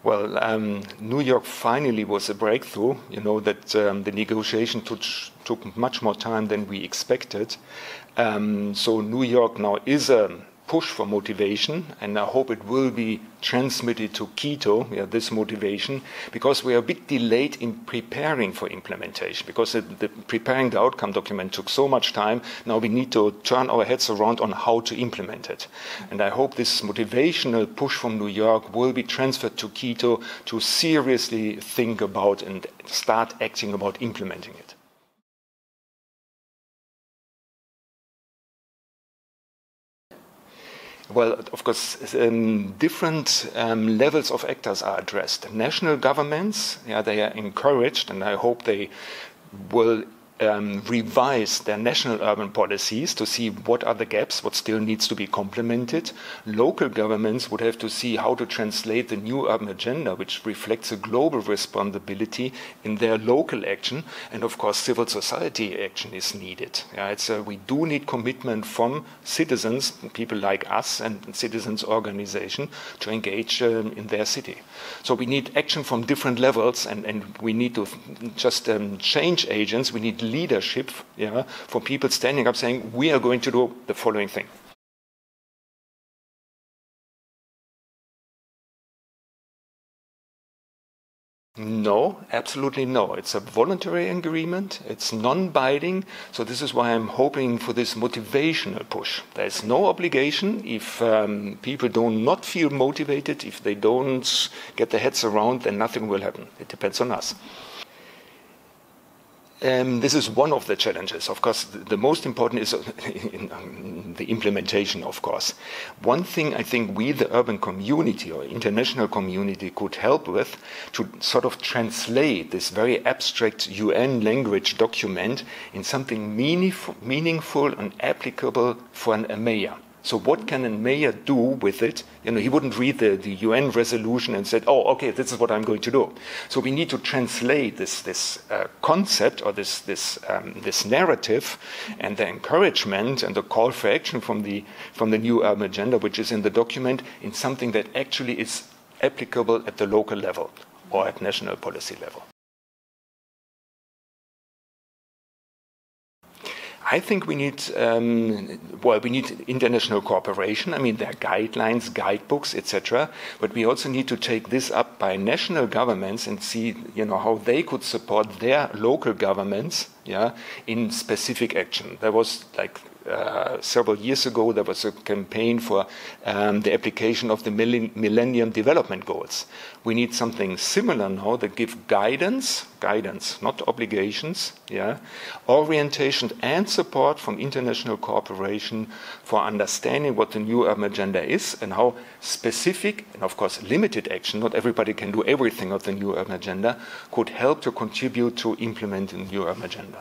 Well, New York finally was a breakthrough. You know that the negotiation took much more time than we expected. So New York now is a push for motivation, and I hope it will be transmitted to Quito, this motivation, because we are a bit delayed in preparing for implementation, because preparing the outcome document took so much time. Now we need to turn our heads around on how to implement it. And I hope this motivational push from New York will be transferred to Quito to seriously think about and start acting about implementing it. Well, of course, different levels of actors are addressed. National governments, they are encouraged, and I hope they will revise their national urban policies to see what are the gaps, what still needs to be complemented. Local governments would have to see how to translate the new urban agenda, which reflects a global responsibility, in their local action. And of course, civil society action is needed. We do need commitment from citizens, people like us and citizens' organization, to engage in their city. So we need action from different levels, and we need to just change agents. We need leadership, for people standing up saying, we are going to do the following thing. No, absolutely no. It's a voluntary agreement. It's non-binding. So this is why I'm hoping for this motivational push. There's no obligation. If people do not feel motivated, if they don't get their heads around, then nothing will happen. It depends on us. This is one of the challenges. Of course, the most important is the implementation, of course. One thing I think we, the urban community or international community, could help with to sort of translate this very abstract UN language document in something meaningful and applicable for a mayor. So what can a mayor do with it? He wouldn't read the UN resolution and said, oh, okay, this is what I'm going to do. So we need to translate this concept or this narrative and the encouragement and the call for action from the new urban agenda, which is in the document, in something that actually is applicable at the local level or at national policy level. I think we need, we need international cooperation. I mean, there are guidelines, guidebooks, etc. But we also need to take this up by national governments and see, how they could support their local governments, in specific action. There was several years ago, there was a campaign for the application of the Millennium Development Goals. We need something similar now that give guidance, not obligations, orientation and support from international cooperation for understanding what the new urban agenda is and how specific and, of course, limited action, not everybody can do everything of the new urban agenda, could help to contribute to implementing the new urban agenda.